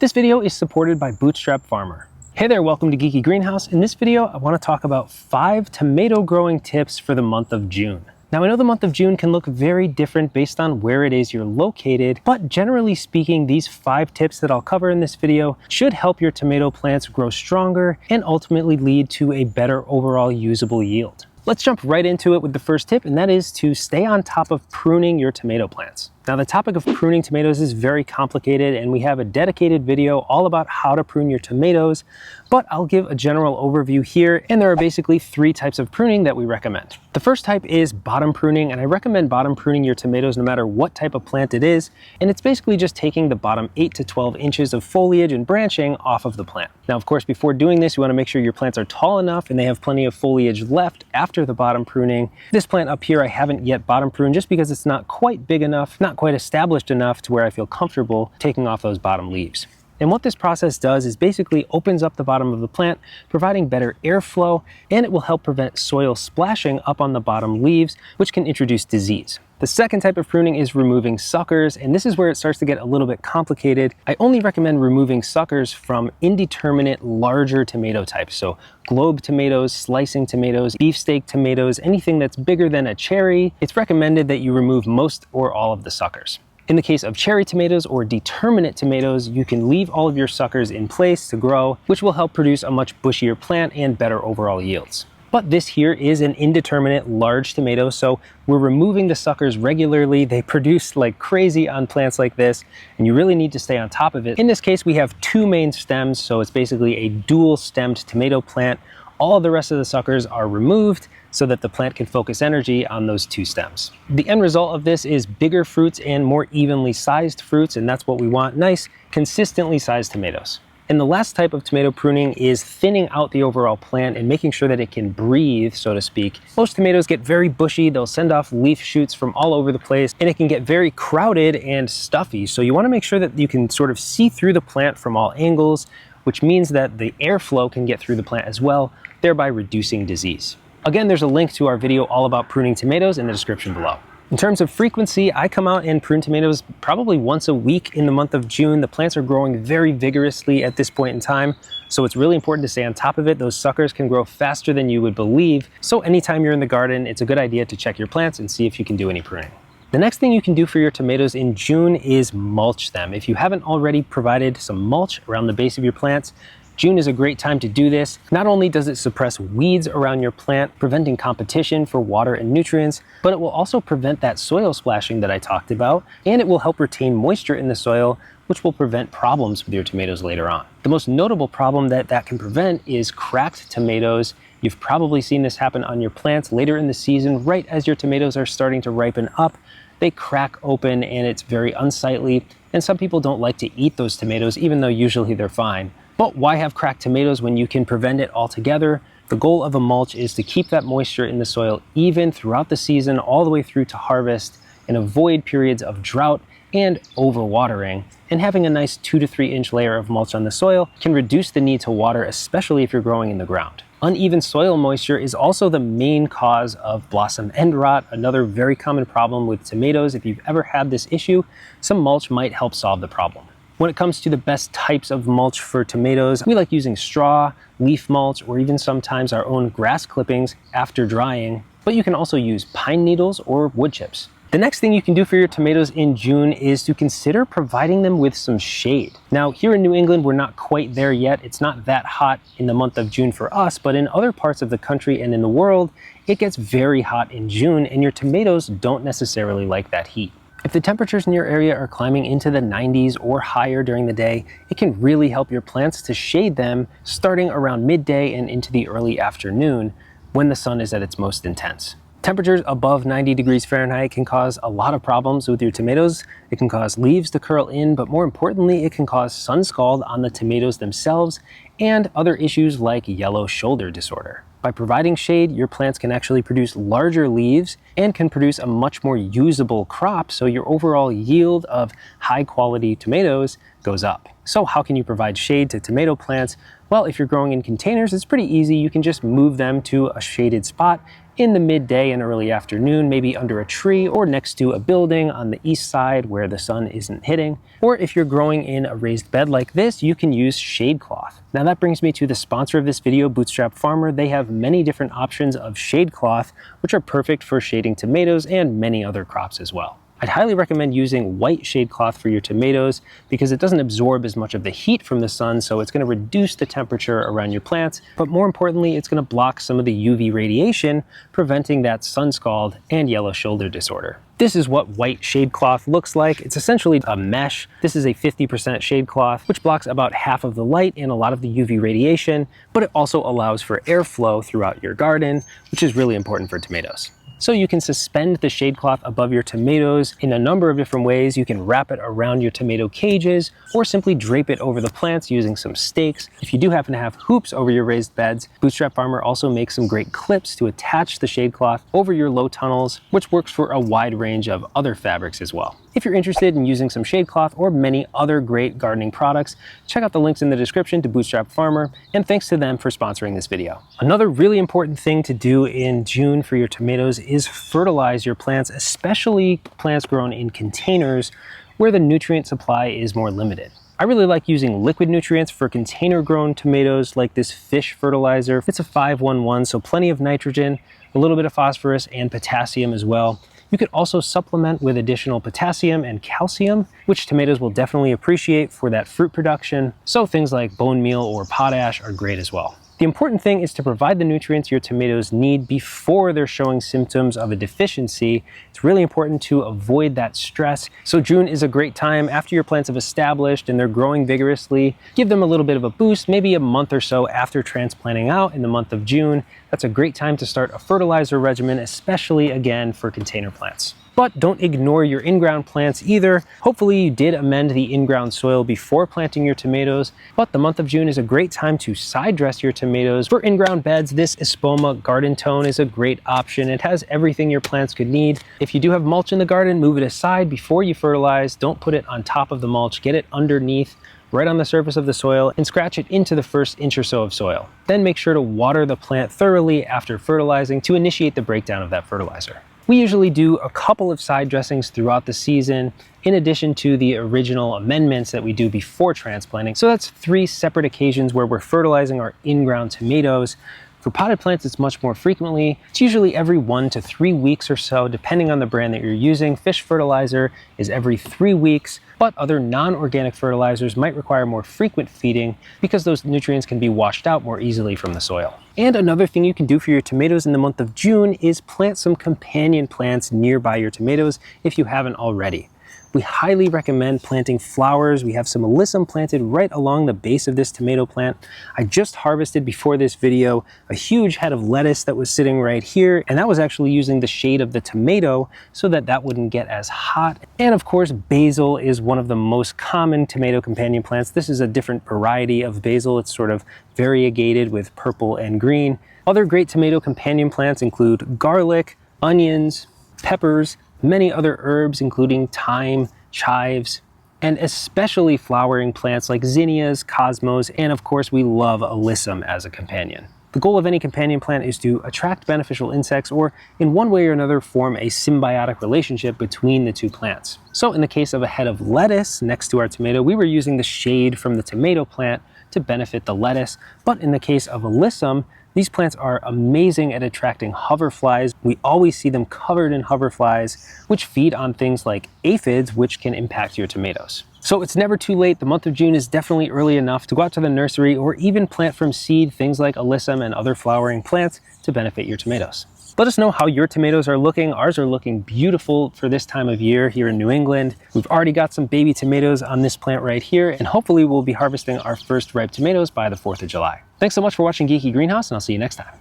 This video is supported by Bootstrap Farmer. Hey there, welcome to Geeky Greenhouse. In this video, I want to talk about 5 tomato growing tips for the month of June. Now, I know the month of June can look very different based on where it is you're located, but generally speaking, these 5 tips that I'll cover in this video should help your tomato plants grow stronger and ultimately lead to a better overall usable yield. Let's jump right into it with the first tip, and that is to stay on top of pruning your tomato plants. Now, the topic of pruning tomatoes is very complicated, and we have a dedicated video all about how to prune your tomatoes, but I'll give a general overview here, and there are basically 3 types of pruning that we recommend. The first type is bottom pruning, and I recommend bottom pruning your tomatoes no matter what type of plant it is, and it's basically just taking the bottom 8 to 12 inches of foliage and branching off of the plant. Now, of course, before doing this, you want to make sure your plants are tall enough and they have plenty of foliage left after the bottom pruning. This plant up here, I haven't yet bottom pruned just because it's not quite big enough, not quite established enough to where I feel comfortable taking off those bottom leaves. And what this process does is basically opens up the bottom of the plant, providing better airflow, and it will help prevent soil splashing up on the bottom leaves, which can introduce disease. The second type of pruning is removing suckers, and this is where it starts to get a little bit complicated. I only recommend removing suckers from indeterminate larger tomato types. So globe tomatoes, slicing tomatoes, beefsteak tomatoes, anything that's bigger than a cherry, it's recommended that you remove most or all of the suckers. In the case of cherry tomatoes or determinate tomatoes, you can leave all of your suckers in place to grow, which will help produce a much bushier plant and better overall yields. But this here is an indeterminate large tomato, so we're removing the suckers regularly. They produce like crazy on plants like this, and you really need to stay on top of it. In this case, we have 2 main stems, so it's basically a dual stemmed tomato plant. All of the rest of the suckers are removed so that the plant can focus energy on those 2 stems. The end result of this is bigger fruits and more evenly sized fruits, and that's what we want, nice, consistently sized tomatoes. And the last type of tomato pruning is thinning out the overall plant and making sure that it can breathe, so to speak. Most tomatoes get very bushy, they'll send off leaf shoots from all over the place, and it can get very crowded and stuffy. So you want to make sure that you can sort of see through the plant from all angles, which means that the airflow can get through the plant as well, thereby reducing disease. Again, there's a link to our video all about pruning tomatoes in the description below. In terms of frequency, I come out and prune tomatoes probably once a week in the month of June. The plants are growing very vigorously at this point in time, so it's really important to stay on top of it. Those suckers can grow faster than you would believe, so anytime you're in the garden, it's a good idea to check your plants and see if you can do any pruning. The next thing you can do for your tomatoes in June is mulch them. If you haven't already provided some mulch around the base of your plants, June is a great time to do this. Not only does it suppress weeds around your plant, preventing competition for water and nutrients, but it will also prevent that soil splashing that I talked about, and it will help retain moisture in the soil, which will prevent problems with your tomatoes later on. The most notable problem that can prevent is cracked tomatoes. You've probably seen this happen on your plants later in the season, right as your tomatoes are starting to ripen up. They crack open and it's very unsightly, and some people don't like to eat those tomatoes, even though usually they're fine. But why have cracked tomatoes when you can prevent it altogether? The goal of a mulch is to keep that moisture in the soil even throughout the season, all the way through to harvest, and avoid periods of drought and overwatering. And having a nice 2 to 3 inch layer of mulch on the soil can reduce the need to water, especially if you're growing in the ground. Uneven soil moisture is also the main cause of blossom end rot, another very common problem with tomatoes. If you've ever had this issue, some mulch might help solve the problem. When it comes to the best types of mulch for tomatoes, we like using straw, leaf mulch, or even sometimes our own grass clippings after drying, but you can also use pine needles or wood chips. The next thing you can do for your tomatoes in June is to consider providing them with some shade. Now, here in New England, we're not quite there yet. It's not that hot in the month of June for us, but in other parts of the country and in the world, it gets very hot in June, and your tomatoes don't necessarily like that heat. If the temperatures in your area are climbing into the 90s or higher during the day, it can really help your plants to shade them starting around midday and into the early afternoon when the sun is at its most intense. Temperatures above 90 degrees Fahrenheit can cause a lot of problems with your tomatoes. It can cause leaves to curl in, but more importantly, it can cause sun scald on the tomatoes themselves and other issues like yellow shoulder disorder. By providing shade, your plants can actually produce larger leaves and can produce a much more usable crop, so your overall yield of high quality tomatoes goes up. So how can you provide shade to tomato plants? Well, if you're growing in containers, it's pretty easy. You can just move them to a shaded spot in the midday and early afternoon, maybe under a tree or next to a building on the east side where the sun isn't hitting. Or if you're growing in a raised bed like this, you can use shade cloth. Now that brings me to the sponsor of this video, Bootstrap Farmer. They have many different options of shade cloth, which are perfect for shading tomatoes and many other crops as well. I'd highly recommend using white shade cloth for your tomatoes because it doesn't absorb as much of the heat from the sun, so it's going to reduce the temperature around your plants. But more importantly, it's going to block some of the UV radiation, preventing that sun scald and yellow shoulder disorder. This is what white shade cloth looks like. It's essentially a mesh. This is a 50% shade cloth, which blocks about half of the light and a lot of the UV radiation, but it also allows for airflow throughout your garden, which is really important for tomatoes. So you can suspend the shade cloth above your tomatoes in a number of different ways. You can wrap it around your tomato cages or simply drape it over the plants using some stakes. If you do happen to have hoops over your raised beds, Bootstrap Farmer also makes some great clips to attach the shade cloth over your low tunnels, which works for a wide range of other fabrics as well. If you're interested in using some shade cloth or many other great gardening products, check out the links in the description to Bootstrap Farmer, and thanks to them for sponsoring this video. Another really important thing to do in June for your tomatoes is fertilize your plants, especially plants grown in containers where the nutrient supply is more limited. I really like using liquid nutrients for container grown tomatoes like this fish fertilizer. It's a 5-1-1, so plenty of nitrogen, a little bit of phosphorus and potassium as well. You could also supplement with additional potassium and calcium, which tomatoes will definitely appreciate for that fruit production. So things like bone meal or potash are great as well. The important thing is to provide the nutrients your tomatoes need before they're showing symptoms of a deficiency. It's really important to avoid that stress. So June is a great time after your plants have established and they're growing vigorously. Give them a little bit of a boost, maybe a month or so after transplanting out in the month of June. That's a great time to start a fertilizer regimen, especially again for container plants. But don't ignore your in-ground plants either. Hopefully you did amend the in-ground soil before planting your tomatoes, but the month of June is a great time to side dress your tomatoes. For in-ground beds, this Espoma Garden Tone is a great option. It has everything your plants could need. If you do have mulch in the garden, move it aside before you fertilize. Don't put it on top of the mulch, get it underneath, right on the surface of the soil, and scratch it into the first inch or so of soil. Then make sure to water the plant thoroughly after fertilizing to initiate the breakdown of that fertilizer. We usually do a couple of side dressings throughout the season, in addition to the original amendments that we do before transplanting. So that's 3 separate occasions where we're fertilizing our in-ground tomatoes. For potted plants, it's much more frequently. It's usually every 1 to 3 weeks or so, depending on the brand that you're using. Fish fertilizer is every 3 weeks, but other non-organic fertilizers might require more frequent feeding because those nutrients can be washed out more easily from the soil. And another thing you can do for your tomatoes in the month of June is plant some companion plants nearby your tomatoes if you haven't already. We highly recommend planting flowers. We have some alyssum planted right along the base of this tomato plant. I just harvested before this video a huge head of lettuce that was sitting right here, and that was actually using the shade of the tomato so that that wouldn't get as hot. And of course, basil is one of the most common tomato companion plants. This is a different variety of basil. It's sort of variegated with purple and green. Other great tomato companion plants include garlic, onions, peppers, many other herbs including thyme, chives, and especially flowering plants like zinnias, cosmos, and of course we love alyssum as a companion. The goal of any companion plant is to attract beneficial insects or in one way or another form a symbiotic relationship between the two plants. So in the case of a head of lettuce next to our tomato, we were using the shade from the tomato plant to benefit the lettuce, but in the case of alyssum, these plants are amazing at attracting hoverflies. We always see them covered in hoverflies, which feed on things like aphids, which can impact your tomatoes. So it's never too late. The month of June is definitely early enough to go out to the nursery or even plant from seed things like alyssum and other flowering plants to benefit your tomatoes. Let us know how your tomatoes are looking. Ours are looking beautiful for this time of year here in New England. We've already got some baby tomatoes on this plant right here, and hopefully we'll be harvesting our first ripe tomatoes by the 4th of July. Thanks so much for watching Geeky Greenhouse, and I'll see you next time.